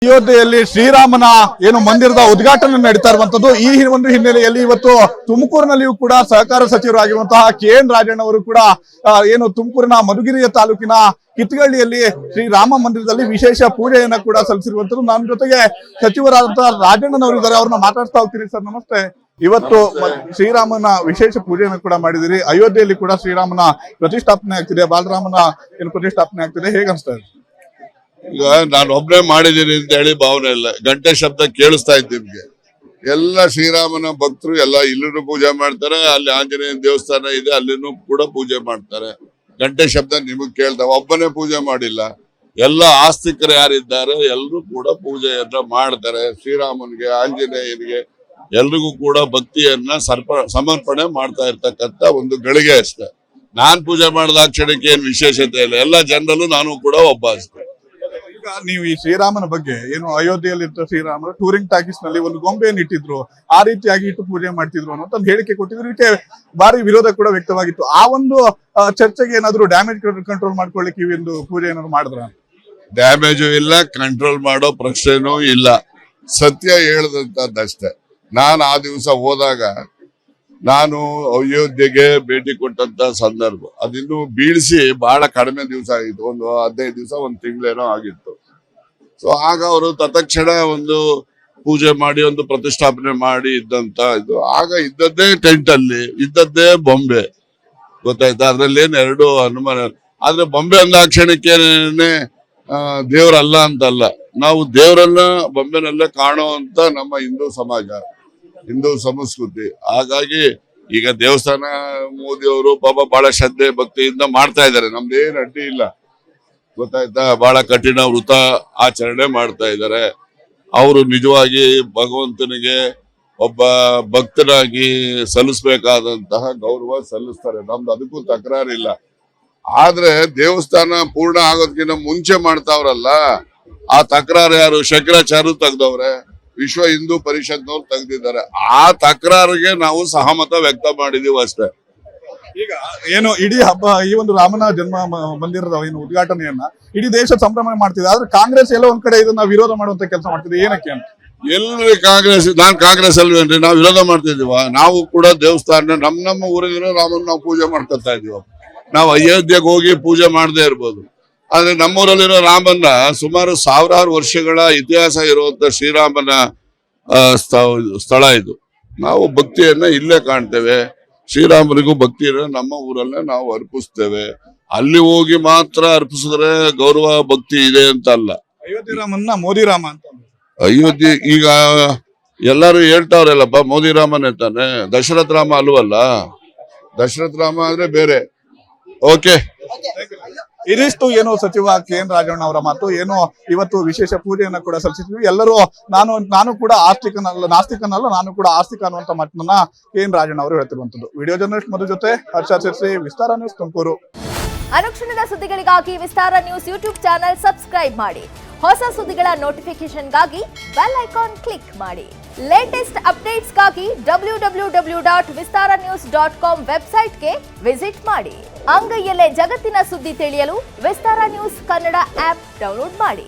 ಅಯೋಧ್ಯೆಯಲ್ಲಿ ಶ್ರೀರಾಮನ ಮಂದಿರದ ಉದ್ಘಾಟನೆ ನಡೀತಾ ಇರುವಂತದ್ದು. ಈ ಒಂದು ಹಿನ್ನೆಲೆಯಲ್ಲಿ ಇವತ್ತು ತುಮಕೂರಿನಲ್ಲಿಯೂ ಕೂಡ ಸಹಕಾರ ಸಚಿವರಾಗಿರುವಂತಹ KN ರಾಜಣ್ಣ ಅವರು ಕೂಡ ತುಮಕೂರಿನ ಮಧುಗಿರಿಯ ತಾಲೂಕಿನ ಕಿತ್ತಗಳ್ಳಿಯಲ್ಲಿ ಶ್ರೀರಾಮ ಮಂದಿರದಲ್ಲಿ ವಿಶೇಷ ಪೂಜೆಯನ್ನ ಕೂಡ ಸಲ್ಲಿಸಿರುವಂತದ್ದು. ನನ್ನ ಜೊತೆಗೆ ಸಚಿವರಾದಂತಹ ರಾಜಣ್ಣನವರು ಇದ್ದಾರೆ, ಅವ್ರನ್ನ ಮಾತಾಡ್ತಾ ಹೋಗ್ತೀನಿ. ಸರ್ ನಮಸ್ತೆ. ಇವತ್ತು ಶ್ರೀರಾಮನ ವಿಶೇಷ ಪೂಜೆಯನ್ನು ಕೂಡ ಮಾಡಿದಿರಿ. ಅಯೋಧ್ಯೆಯಲ್ಲಿ ಕೂಡ ಶ್ರೀರಾಮನ ಪ್ರತಿಷ್ಠಾಪನೆ ಆಗ್ತಿದೆ, ಬಾಲರಾಮನ ಪ್ರತಿಷ್ಠಾಪನೆ ಆಗ್ತಿದೆ, ಹೇಗನ್ಸ್ತಾ ಇದೆ? ಈಗ ನಾನು ಒಬ್ಬನೇ ಮಾಡಿದ್ದೀನಿ ಅಂತ ಹೇಳಿ ಭಾವನೆ ಇಲ್ಲ. ಗಂಟೆ ಶಬ್ದ ಕೇಳಿಸ್ತಾ ಇತ್ತು ನಿಮ್ಗೆ. ಎಲ್ಲ ಶ್ರೀರಾಮನ ಭಕ್ತರು ಎಲ್ಲ ಇಲ್ಲೂ ಪೂಜೆ ಮಾಡ್ತಾರೆ, ಅಲ್ಲಿ ಆಂಜನೇಯನ ದೇವಸ್ಥಾನ ಇದೆ, ಅಲ್ಲಿನೂ ಕೂಡ ಪೂಜೆ ಮಾಡ್ತಾರೆ. ಗಂಟೆ ಶಬ್ದ ನಿಮಗ್ ಕೇಳ್ತಾವ. ಒಬ್ಬನೇ ಪೂಜೆ ಮಾಡಿಲ್ಲ, ಎಲ್ಲ ಆಸ್ತಿಕರು ಯಾರಿದ್ದಾರೆ ಎಲ್ಲರೂ ಕೂಡ ಪೂಜೆಯನ್ನ ಮಾಡ್ತಾರೆ. ಶ್ರೀರಾಮನ್ಗೆ, ಆಂಜನೇಯನಿಗೆ ಎಲ್ರಿಗೂ ಕೂಡ ಭಕ್ತಿಯನ್ನ ಸಮರ್ಪಣೆ ಮಾಡ್ತಾ ಇರ್ತಕ್ಕಂಥ ಒಂದು ಗಳಿಗೆ ಅಷ್ಟೇ. ನಾನ್ ಪೂಜೆ ಮಾಡಿದ ಕ್ಷಣಕ್ಕೆ ಏನ್ ವಿಶೇಷತೆ ಇಲ್ಲ, ಎಲ್ಲ ಜನರಲ್ಲೂ ನಾನು ಕೂಡ ಒಬ್ಬ ಅಷ್ಟೇ. ಈಗ ನೀವು ಈ ಶ್ರೀರಾಮನ ಬಗ್ಗೆ ಅಯೋಧ್ಯೆಯಲ್ಲಿ ಶ್ರೀರಾಮನ ಟೂರಿಂಗ್ ಟಾಕೀಸ್ ನಲ್ಲಿ ಒಂದು ಗೊಂಬೆಯನ್ನು ಇಟ್ಟಿದ್ರು, ಆ ರೀತಿಯಾಗಿ ಇಟ್ಟು ಪೂಜೆ ಮಾಡ್ತಿದ್ರು ಅನ್ನೋ ಒಂದು ಹೇಳಿಕೆ ಕೊಟ್ಟಿದ್ರು. ಇದಕ್ಕೆ ಭಾರಿ ವಿರೋಧ ಕೂಡ ವ್ಯಕ್ತವಾಗಿತ್ತು. ಆ ಒಂದು ಚರ್ಚೆಗೆ ಏನಾದ್ರು ಡ್ಯಾಮೇಜ್ ಕಂಟ್ರೋಲ್ ಮಾಡ್ಕೊಳ್ಳಿಕ್ಕೆ ಈ ಒಂದು ಪೂಜೆ ಏನಾದ್ರು ಮಾಡಿದ್ರ? ಡ್ಯಾಮೇಜು ಇಲ್ಲ, ಕಂಟ್ರೋಲ್ ಮಾಡೋ ಪ್ರಶ್ನೆನೂ ಇಲ್ಲ. ಸತ್ಯ ಹೇಳದಂತದ್ದಷ್ಟೇ. ನಾನು ಆ ದಿವಸ ಹೋದಾಗ ನಾನು ಅಯೋಧ್ಯೆಗೆ ಭೇಟಿ ಕೊಟ್ಟಂತ ಸಂದರ್ಭ ಅದಿನ್ನು ಬೀಳಿಸಿ ಬಹಳ ಕಡಿಮೆ ದಿವಸ ಆಗಿತ್ತು, ಒಂದು 15 ದಿವಸ, ಒಂದು ತಿಂಗಳೇನೋ ಆಗಿತ್ತು. ಸೊ ಆಗ ಅವರು ತತ್ಕ್ಷಣ ಒಂದು ಪೂಜೆ ಮಾಡಿ ಒಂದು ಪ್ರತಿಷ್ಠಾಪನೆ ಮಾಡಿ ಇದ್ದಂತ ಇದು. ಆಗ ಇದ್ದದ್ದೇ ಟೆಂಟ್ ಅಲ್ಲಿ ಇದ್ದದ್ದೇ ಬೊಂಬೆ, ಗೊತ್ತಾಯ್ತಾ? ಅದ್ರಲ್ಲಿ ಏನ್ ಎರಡು ಅನುಮಾನ. ಆದ್ರೆ ಬೊಂಬೆ ಅಂದ ಕ್ಷಣಕ್ಕೇನೆ ದೇವರಲ್ಲ ಅಂತಲ್ಲ, ನಾವು ದೇವರನ್ನ ಬೊಂಬೆನಲ್ಲೇ ಕಾಣುವಂತ ನಮ್ಮ ಹಿಂದೂ ಸಮಾಜ, ಹಿಂದೂ ಸಂಸ್ಕೃತಿ. ಹಾಗಾಗಿ ಈಗ ದೇವಸ್ಥಾನ ಮೋದಿ ಅವರು ಪಾಪ ಬಹಳ ಶ್ರದ್ಧೆ ಭಕ್ತಿಯಿಂದ ಮಾಡ್ತಾ ಇದ್ದಾರೆ, ನಮ್ದೇನ್ ಅಡ್ಡಿ ಇಲ್ಲ, ಗೊತ್ತಾಯ್ತಾ? ಬಹಳ ಕಠಿಣ ವೃತ ಆಚರಣೆ ಮಾಡ್ತಾ ಇದ್ದಾರೆ. ಅವರು ನಿಜವಾಗಿ ಭಗವಂತನಿಗೆ ಒಬ್ಬ ಭಕ್ತನಾಗಿ ಸಲ್ಲಿಸಬೇಕಾದಂತಹ ಗೌರವ ಸಲ್ಲಿಸ್ತಾರೆ, ನಮ್ದು ಅದಕ್ಕೂ ತಕರಾರಿಲ್ಲ. ಆದ್ರೆ ದೇವಸ್ಥಾನ ಪೂರ್ಣ ಆಗೋದಕ್ಕಿಂತ ಮುಂಚೆ ಮಾಡ್ತಾವ್ರಲ್ಲ, ಆ ತಕರಾರು ಯಾರು? ಶಂಕರಾಚಾರ್ಯರು ತೆಗ್ದವ್ರೆ, ವಿಶ್ವ ಹಿಂದೂ ಪರಿಷತ್ನವ್ರು ತೆಗ್ದಿದ್ದಾರೆ. ಆ ತಕರಾರಿಗೆ ನಾವು ಸಹಮತ ವ್ಯಕ್ತ ಮಾಡಿದೀವಿ ಅಷ್ಟೇ. ಈಗ ಇಡೀ ಹಬ್ಬ, ಈ ಒಂದು ರಾಮನ ಜನ್ಮ ಮಂದಿರದ ಉದ್ಘಾಟನೆಯನ್ನ ಇಡೀ ದೇಶ ಸಂಭ್ರಮ ಮಾಡ್ತಿದೆ, ಆದ್ರೆ ಕಾಂಗ್ರೆಸ್ ಎಲ್ಲ ಒಂದ್ ಕಡೆ ಇದನ್ನ ವಿರೋಧ ಮಾಡುವಂತ ಕೆಲಸ ಮಾಡ್ತಿದೆ, ಏನಕ್ಕೆ ಅಂತ? ಎಲ್ರಿ ಕಾಂಗ್ರೆಸ್? ನಾನ್ ಕಾಂಗ್ರೆಸ್ ಅಲ್ವೇನ್ರಿ? ನಾವು ವಿರೋಧ ಮಾಡ್ತಿದೀವ? ನಾವು ಕೂಡ ದೇವಸ್ಥಾನ ನಮ್ಮ ಊರಿಗಿರೋ ರಾಮನ್ ನಾವು ಪೂಜೆ ಮಾಡ್ಕೊತಾ ಇದೀವ. ನಾವು ಅಯೋಧ್ಯೆಗೆ ಹೋಗಿ ಪೂಜೆ ಮಾಡದೇ ಇರ್ಬೋದು, ಆದ್ರೆ ನಮ್ಮೂರಲ್ಲಿರೋ ರಾಮನ್ನ ಸುಮಾರು ಸಾವಿರಾರು ವರ್ಷಗಳ ಇತಿಹಾಸ ಇರುವಂತ ಶ್ರೀರಾಮನ ಸ್ಥಳ ಇದು. ನಾವು ಭಕ್ತಿಯನ್ನ ಇಲ್ಲೇ ಕಾಣ್ತೇವೆ, ಶ್ರೀರಾಮನಿಗೂ ಭಕ್ತಿಯನ್ನ ನಮ್ಮ ಊರಲ್ಲೇ ನಾವು ಅರ್ಪಿಸ್ತೇವೆ. ಅಲ್ಲಿ ಹೋಗಿ ಮಾತ್ರ ಅರ್ಪಿಸಿದ್ರೆ ಗೌರವ ಭಕ್ತಿ ಇದೆ ಅಂತ ಅಲ್ಲ. ಅಯೋಧ್ಯೆ ರಾಮನ್ನ ಮೋದಿ ರಾಮ ಅಂತ. ಅಯೋಧ್ಯೆ ಈಗ ಎಲ್ಲರೂ ಹೇಳ್ತಾವ್ರಲ್ಲಪ್ಪ, ಮೋದಿ ರಾಮನೇ ತಾನೆ, ದಶರಥ ರಾಮ ಅಲ್ವಲ್ಲ. ದಶರಥ ರಾಮ ಅಂದ್ರೆ ಬೇರೆ. ಓಕೆ, ಇದಿಷ್ಟು ಸಚಿವ KN ರಾಜಣ್ಣ ಅವರ ಮಾತು. ಇವತ್ತು ವಿಶೇಷ ಪೂಜೆಯನ್ನ ಕೂಡ ಸಲ್ಲಿಸಿದ್ವಿ. ಎಲ್ಲರೂ ನಾನು ಕೂಡ ನಾಸ್ತಿಕನಲ್ಲ, ನಾನು ಕೂಡ ಆಸ್ತಿಕ ಅನ್ನುವಂತ ಮಾತನ್ನ KN ರಾಜಣ್ಣ ಅವರು ಹೇಳ್ತಿರುವಂತದ್ದು. ವಿಡಿಯೋ ಜರ್ನಲಿಸ್ಟ್ ಮಧು ಜೊತೆ ಹರ್ಷ ಸೇರ್ಸಿ, ವಿಸ್ತಾರ ನ್ಯೂಸ್, ತುಮಕೂರು. ಅನುಕ್ಷಣದ ಸುದ್ದಿಗಳಿಗಾಗಿ ವಿಸ್ತಾರ ನ್ಯೂಸ್ ಯೂಟ್ಯೂಬ್ ಚಾನೆಲ್ ಸಬ್ಸ್ಕ್ರೈಬ್ ಮಾಡಿ. ಹೊಸ ಸುದ್ದಿಗಳ ನೋಟಿಫಿಕೇಶನ್ಗಾಗಿ ಬೆಲ್ ಐಕಾನ್ ಕ್ಲಿಕ್ ಮಾಡಿ. ಲೇಟೆಸ್ಟ್ ಅಪ್ಡೇಟ್ಸ್ಗಾಗಿ www.vistaranews.com ವೆಬ್ಸೈಟ್ಗೆ ವಿಸಿಟ್ ಮಾಡಿ. ಅಂಗೈಯಲ್ಲೇ ಜಗತ್ತಿನ ಸುದ್ದಿ ತಿಳಿಯಲು ವಿಸ್ತಾರ ನ್ಯೂಸ್ ಕನ್ನಡ ಆಪ್ ಡೌನ್ಲೋಡ್ ಮಾಡಿ.